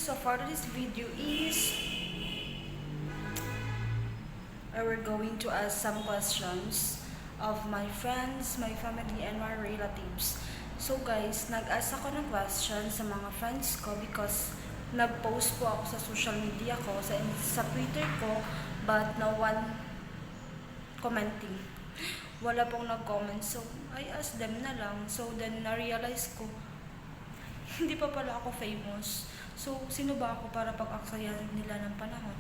So for this video is we're going to ask some questions of my friends, my family, and my relatives. So guys, nag-ask ako ng question sa mga friends ko because nag-post po ako sa social media ko, sa Twitter ko, but no one commenting. Wala pong nag-comment. So, I asked them na lang. So, then na-realize ko, hindi pa pala ako famous. So, sino ba ako para pag-aksayan nila ng panahon?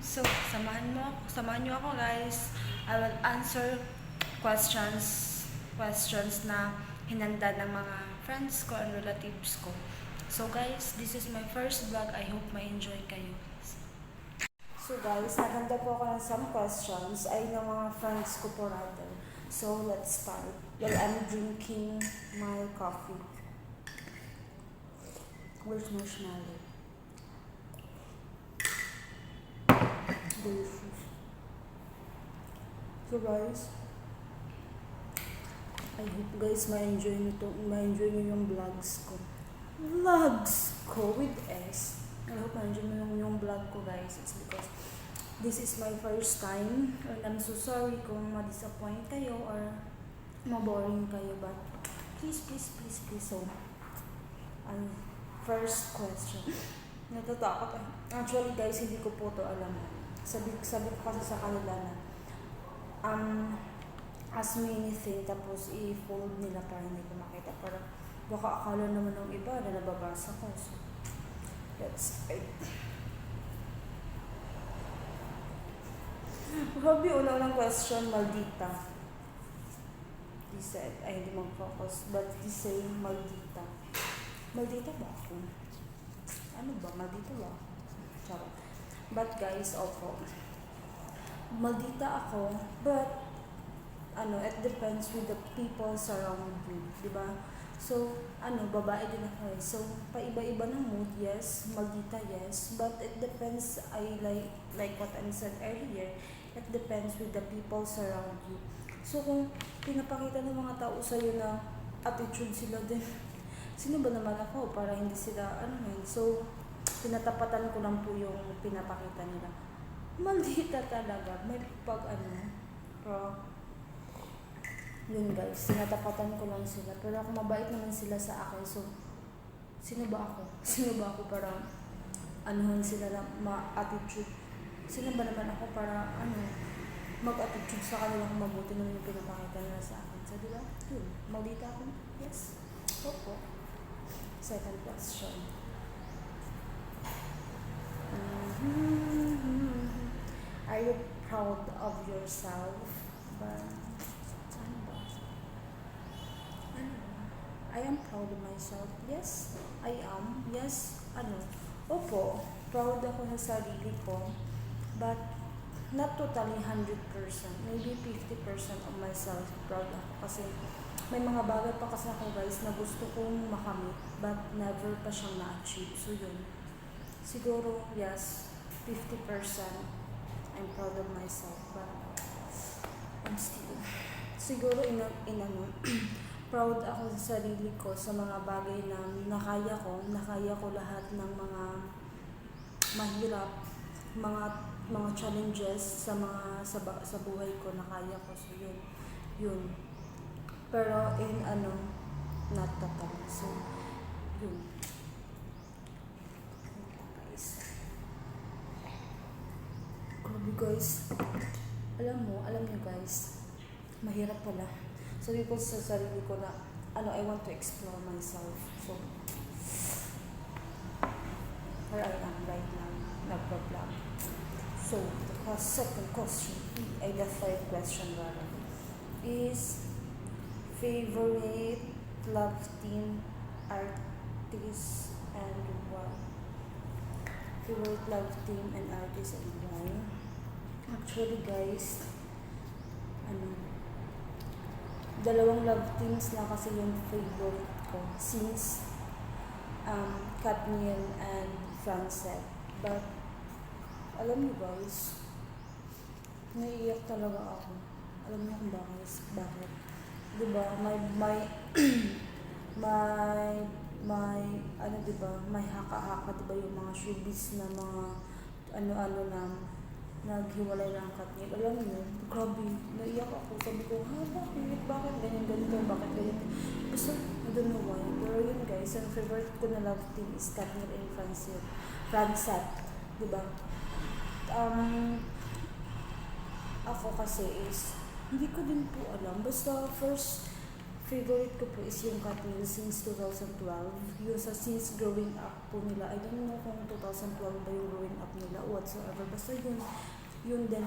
So, samahan niyo ako guys. I will answer questions na hinanda ng mga friends ko and relatives ko. So guys, this is my first vlog. I hope ma-enjoy kayo. So guys, naganda po ako ng some questions ay ng mga friends ko po rather. So let's start. Well, I'm drinking my coffee with marshmallow. Delicious. So guys, I hope guys ma-enjoy nyo yung vlogs ko. Vlogs ko with S. I hope ma-enjoy nyo yung vlog ko guys. It's because this is my first time and I'm so sorry kung ma-disappoint kayo or ma-boring kayo, but please. So, first question. Natatakot. Actually guys, hindi ko po to alam. Sabi ko kasi sa kanila na ask me anything tapos i-fold nila para hindi ko makita. Para baka akala naman ng iba na nababasa ko. So, let's start. Grabe, unang question, maldita. He said, ay hindi mag-focus, but he say, maldita. Maldita ba ako? Ano ba? Maldita ba ako? Charot. But guys, opo. Maldita ako, but it depends with the people surround you, diba? So, babae din ako eh. So, paiba-iba ng mood, yes. Maldita, yes. But it depends, like what I said earlier, it depends with the people surround you. So, kung pinapakita ng mga tao sa'yo na attitude sila din, sino ba naman ako para hindi sila, So, pinatapatan ko lang po yung pinapakita nila. Maldita talaga. May yun guys, tinatapatan ko lang sila. Pero ako mabait naman sila sa akin. So, sino ba ako? Sino ba ako para sila na ma-attitude? Sino ba naman ako para mag-attitude sa kanila kung mabuti naman yung pinapakita nila sa akin? So, diba? Yun. Maldita ako? Yes. Opo. Second question. Are you proud of yourself? I am proud of myself. Yes, I am. Yes, Opo, proud ako sa sarili ko. But, not totally 100%. Maybe 50% of myself proud ako. Kasi, may mga bagay pa kasi ako guys na gusto kong makamit. But, never pa siyang na-achieve. So, yun. Siguro, yes, 50% I'm proud of myself. But, I'm still, siguro, proud ako sa sarili ko sa mga bagay na nakaya ko lahat ng mga mahirap, mga challenges sa buhay ko, nakaya ko. So yun. Pero not totally. So yun. Grabe guys. Alam nyo guys, mahirap pala. Sabi ko sa sarili ko na, I want to explore myself. So, where I am right now, nagpa-vlog. So, the second question, the third question rather, is favorite love team, artist, and why? Favorite love team and artist and why? Actually guys, dalawang love teams na kasi yung favorite ko since Katniel and Francet. But alam niyo guys, naiiyak talaga ako. Alam niyo kung bakit? Diba? My may, ano diba, may haka-haka diba yung mga showbiz na mga ano-ano na naghiwalay na ang Katniel. Alam mo, grabe, naiyak ako. Sabi ko, ha, bakit ganyan, ganito, bakit ganyan? Basta, I don't know why. Pero yun guys, ang favorite ko na love team is Katniel and Fransat. Diba? Ako kasi is, hindi ko din po alam. Basta first favorite ko po is yung Katniel since 2012. Yung since growing up po nila. I don't know kung 2012 ba yung growing up nila or whatsoever. Basta yun din.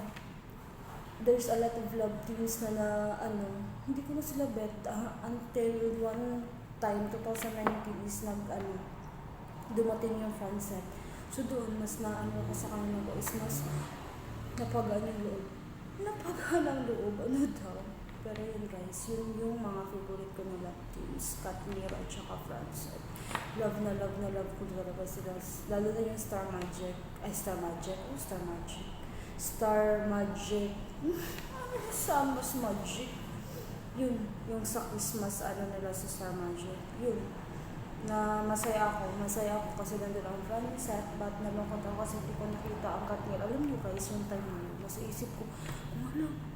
There's a lot of love teams na hindi ko na sila bet until one time, 2019 is dumating yung Fransat. So doon, mas ako sa kanila ko is mas napagaan yung loob. Napagaan ang loob, daw. Pero yun guys, yung mga favorite ko na love teams, Katniel at saka Fransat. Love na love ko talaga sila. Lalo na yung Star Magic. Summer's Magic. Yun, yung sa Christmas, nila sa Star Magic. Yun, na masaya ako kasi nandun ang Fransat, but nalungkot ako kasi hindi ko nakita ang Katniel. Alam niyo guys, yung time na yun, nasa isip ko,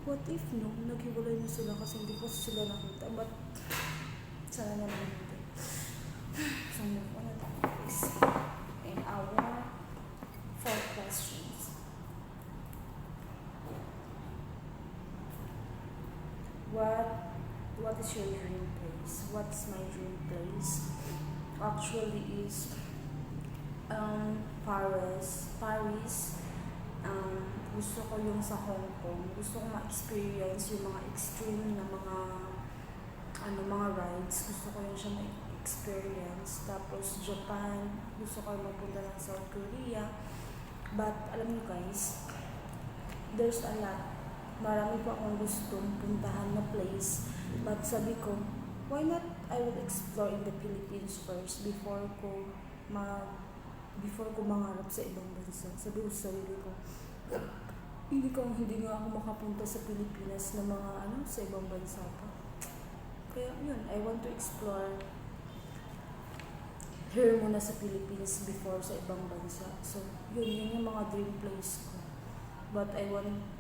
what if naghiwalay na sila kasi hindi ko sila nakita, but sana naman hindi. So move on na tayo guys in our 4 questions. What is your dream place? What's my dream place? Actually is Paris. Gusto ko yung sa Hong Kong. Gusto ko ma-experience yung mga extreme na mga rides. Gusto ko yung siya ma-experience. Tapos Japan. Gusto ko yung mapunta ng South Korea. But alam niyo guys, there's a lot. Marami pa akong gustong puntahan na place. But sabi ko, why not I will explore in the Philippines first before ko mangarap sa ibang bansa. Sabi ko sa sarili ko, hindi nga ako makapunta sa Pilipinas na mga sa ibang bansa pa. Kaya yun, I want to explore here muna sa Philippines before sa ibang bansa. So yun yung mga dream place ko. But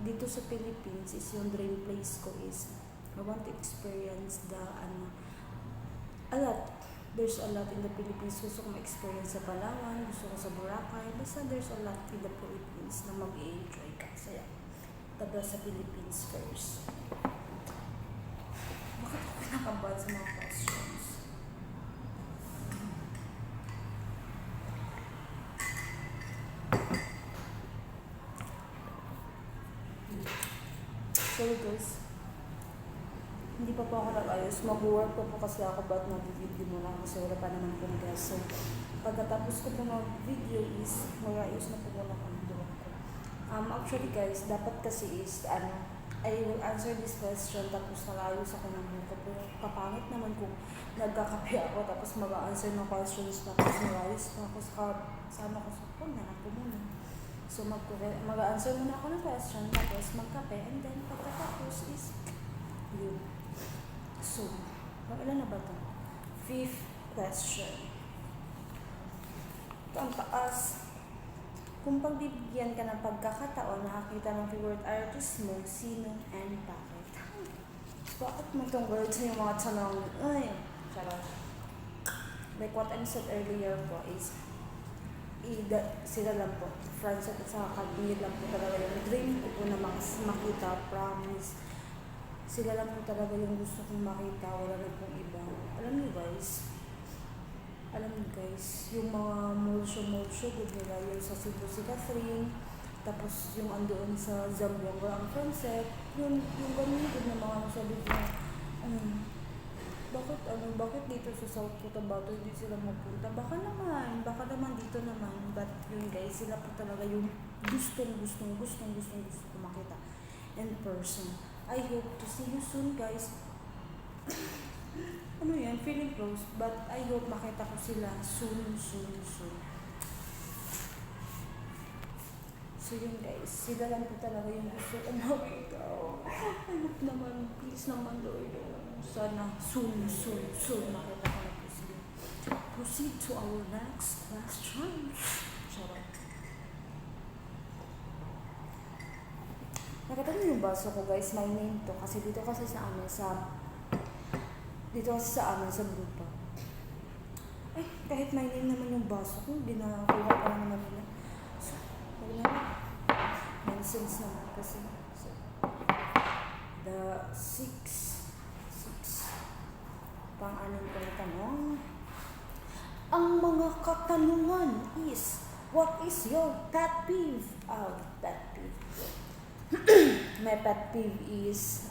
dito sa Philippines is yung dream place ko is I want to experience a lot. There's a lot in the Philippines. Gusto ko ma-experience sa Palawan, gusto ko sa Boracay. Basta there's a lot in the Philippines na mag-i-enjoy ka. So yeah, tabla sa Philippines first. Bakit ako kinakabahan sa mga questions? Sorry guys. Hindi pa po ako nag-ayos. Mag-work po kasi ako, but mag-video mo lang kasi wala pa naman pong guest. So, pagkatapos ko po mag-video is mag-ayos na po muna kung doon ko. Actually guys, dapat kasi is, I will answer this question tapos nag-ayos ako ng buko. Pero kapangit naman kung nagkakape ako tapos mag-answer ng questions tapos nag-ayos pa ako sama ko sa phone na lang po muna. So, mag-answer muna ako ng question tapos magkape and then pagkatapos is yun. So, ilan na ba ito? 5th question. Ito ang taas. Kung pagbibigyan ka ng pagkakataon nakakita ng favorite artist mo, sino and bakit? Bakit mo itong words yung mga tanong? Ay, charot. Like what I said earlier po is, sila lang po. Fransat at saka Katniel lang po talaga yung dream ko po na makita, promise. Sila lang po talaga yung gusto kong makita, wala na pong iba. Alam niyo guys, yung mga molsyo good nila, yung sa Cebu si Catherine, tapos yung andoon sa Zamboanga ang Fransat, yung ganun good na mga sabi ko, bakit dito sa South Cotabato hindi sila mapunta? Baka naman dito naman. But yun guys, sila po talaga yung gustong ko makita in person. I hope to see you soon guys. Feeling close, but I hope makita ko sila soon. So yun guys, sila lang po talaga yung gusto ko makita. I hope naman, please naman Lord. Sana soon makita ko na po sila. proceed to our next question. Charot. Nakita niyo yung baso ko guys, my name to. Kasi dito kasi sa amin sa grupo. Ay, kahit my name naman yung baso ko, hindi na kuha pa naman nila. So, wala na. Nonsense naman kasi. So, the six pang-anim ko na tanong. Ang mga katanungan is, what is your pet peeve? Pet peeve. My pet peeve is,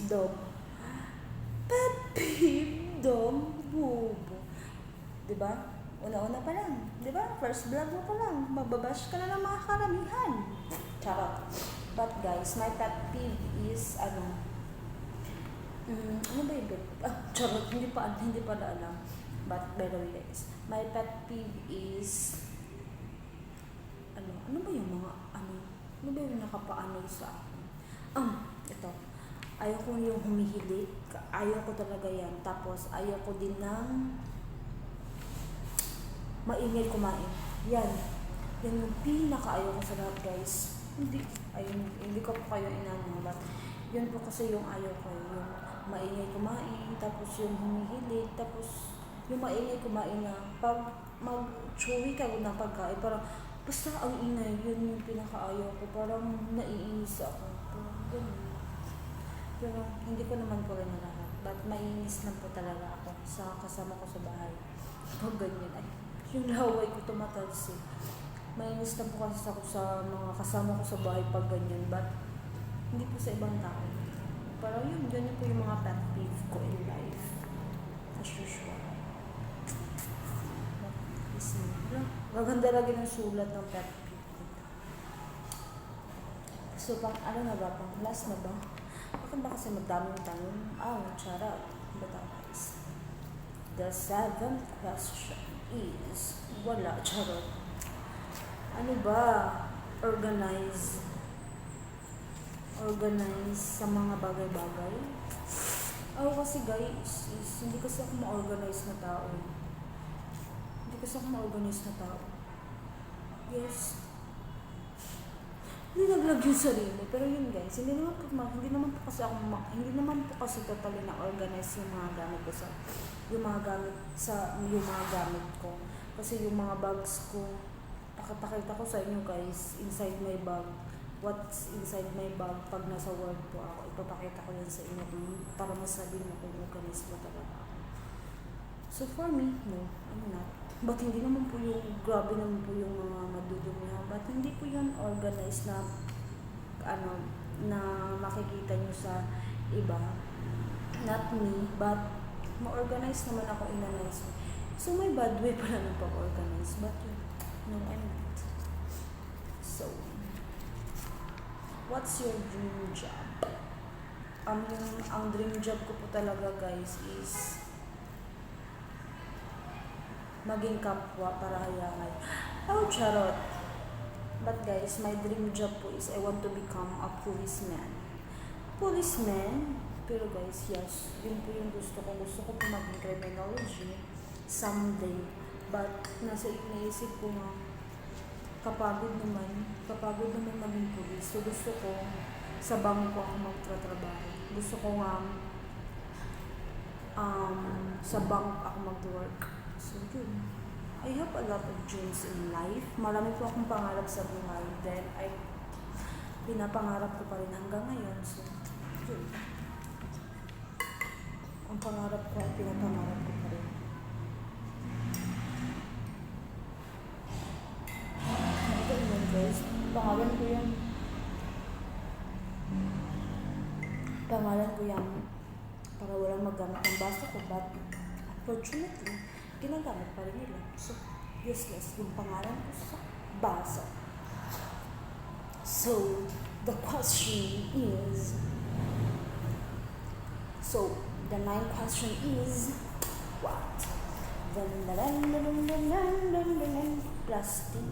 dog. Pet peeve, dog, bubo. Diba? Una-una pa lang. Diba? First vlog mo pa lang. Mababash ka na ng mga karamihan. Charot. But guys, my pet peeve is, ano ba yun? Charot. Hindi pa alam. But, by the way guys, my pet peeve is, ano ba yung mga, ano ba yung nakapaano sa akin? Ito. Ayaw ko yung humihilik. Ayaw ko talaga yan. Tapos, ayaw ko din ng maingay kumain. Yan yung pinaka-ayaw ko sa lahat guys. Hindi ko po kayo inanulat. Yun po kasi yung ayaw ko. Yung maingay kumain, tapos yung humihilik, tapos yung maingay kumain na pag mag-chewy ka ng pagkain, parang basta ang ingay, yun yung pinaka-ayaw ko. Parang naiinis ako. Parang ganun. Pero hindi ko naman po rin na lahat. But maiinis lang po talaga ako sa kasama ko sa bahay. Pag ganyan, yung laway ko tumatalsi. Maiinis lang po kasi ako sa mga kasama ko sa bahay pag ganyan. But hindi po sa ibang tao. Pero yun, ganyan po yung mga pet peeve ko in life. As usual. Maganda lagi ng sulat ng pet peeve ko. So, ano na ba? Pang last na ba? Bakit ba kasi magdaming tanong? Charot. Bata guys. The 7th question is, wala, charot. Ano ba? Organize sa mga bagay-bagay. Kasi guys, hindi kasi ako ma-organize na tao. Yes. Hindi naglag yung sarili. Pero yun guys, hindi naman po kasi totally na organize yung mga gamit ko yung mga gamit ko. Kasi yung mga bags ko, pakita ko sa inyo guys, inside my bag. What's inside my bag pag nasa work po ako, ipapakita ko yan sa inyo para masabi mo kung organize ba talaga ako. So for me, no, I'm not. But hindi naman po grabe naman po yung mga madudumihan. But hindi po yun organized na, na makikita nyo sa iba. Not me, but ma-organize naman ako in a nice way. So may bad way pala na pag-organize. But yun, no, I'm not. So, what's your dream job? Ang dream job ko po talaga guys is maging kapwa para hayangan. Charot. But guys, my dream job po is I want to become a policeman. Pero guys, yes, yun po yung gusto ko. Gusto ko po maging criminology someday. But naisip ko nga, kapagod naman maging police. So gusto ko sa bangko ako magtatrabaho. Gusto ko nga sa bank ako mag-work. So yun. I have a lot of dreams in life. Marami po akong pangarap sa buhay. Then pinapangarap ko pa rin hanggang ngayon. So yun. Ang pangarap ko ay pinapangarap ko pa rin. Ito yun guys. Pangalan ko yan para walang magamit ng baso ko, but unfortunately, ginagamit pa rin nila. So, useless yung pangalan ko sa baso. So, the question is, the 9th question is, what? Plastic.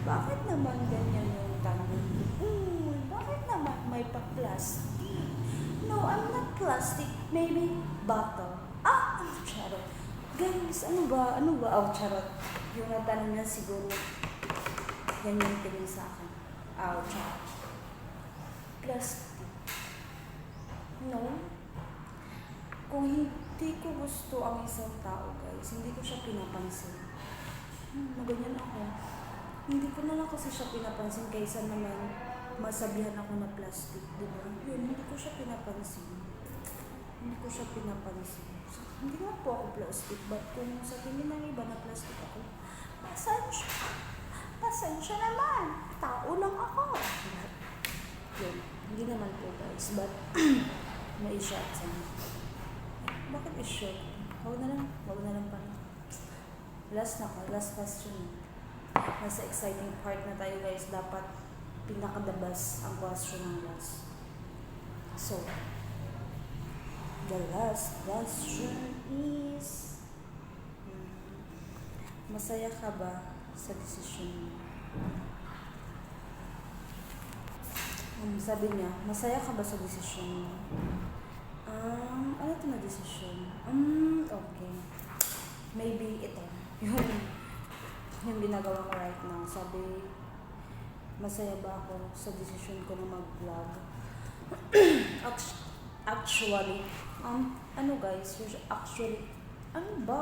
Bakit naman ganyan yung tanong? Bakit naman may pa-plastic? No, I'm not plastic, maybe bottle. Charot. Guys, ano ba? Oh, charot. Yung natanong niya siguro, yan yung tingin sa akin. Charot. Plastic. No. Kung hindi ko gusto ang isang tao, guys, hindi ko siya pinapansin. Maganyan ako. Hindi ko na lang kasi siya pinapansin kaysa naman masabihan ako na plastic, di ba? Yun, hindi ko siya pinapansin. Hindi ko siya pinapansin. So, hindi nga po ako plastic, but kung sa tingin ng iba na plastic ako, pasensya naman. Tao lang ako. But, yun, hindi naman po guys, but ma-shot sa inyo. Bakit i-shot? Huwag na lang pala. Last question. Nasa exciting part na tayo guys. Dapat pinakadabas ang question ng last. So, the last question is, masaya ka ba sa desisyon mo? Sabi niya, masaya ka ba sa desisyon mo? Ano ito na desisyon? Okay. Maybe ito. Yung ginagawa ko right now. Sabi, masaya ba ako sa desisyon ko na mag-vlog? Actually, ano ba?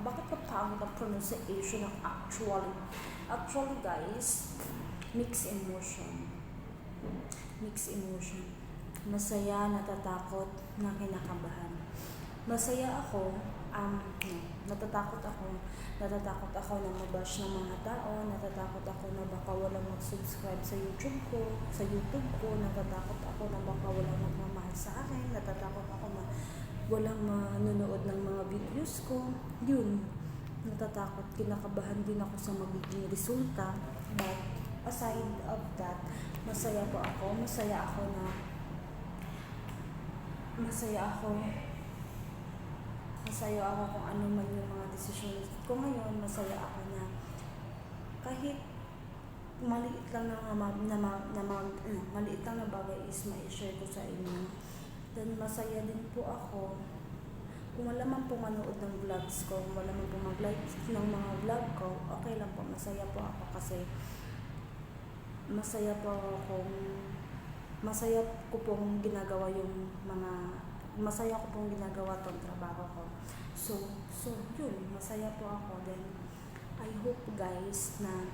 Bakit pa pangit ang pronunciation ng actually? Actually guys, mixed emotion. Masaya, natatakot, na kinakabahan. Masaya ako, natatakot ako na mabash ng mga tao, natatakot ako na baka walang mag-subscribe sa YouTube ko, natatakot ako na baka walang magmamahal sa akin, natatakot ako na walang manonood ng mga videos ko. Yun, natatakot, kinakabahan din ako sa magiging resulta. But aside of that, masaya ako kung ano man yung mga desisyon ko ngayon. Masaya ako na kahit maliit lang na bagay is ma-share ko sa inyo. Then masaya din po ako kung wala man po manood ng vlogs ko, kung wala man po mag-like ng mga vlog ko, okay lang po. Masaya po ako kasi masaya ko pong ginagawa tong trabaho ko. So yun, masaya po ako. Then I hope guys na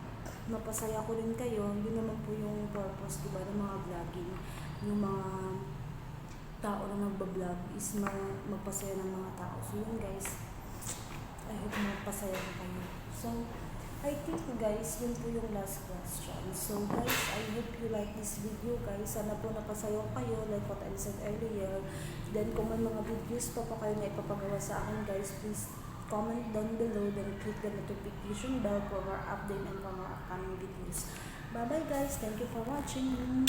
mapasaya ko rin kayo. Yun naman po yung purpose, diba, ng mga vlogging. Yung mga tao na nagbablog is magpasaya ng mga tao. So yun guys, I hope mapasaya ko kayo. So I think guys, yun po yung last question. So guys, I hope you like this video guys. Sana po napasaya kayo like what I said earlier. Then kung may mga videos pa kayo na ipapagawa sa akin guys, please comment down below. Then click the notification bell for more update and for more upcoming videos. Bye bye guys. Thank you for watching.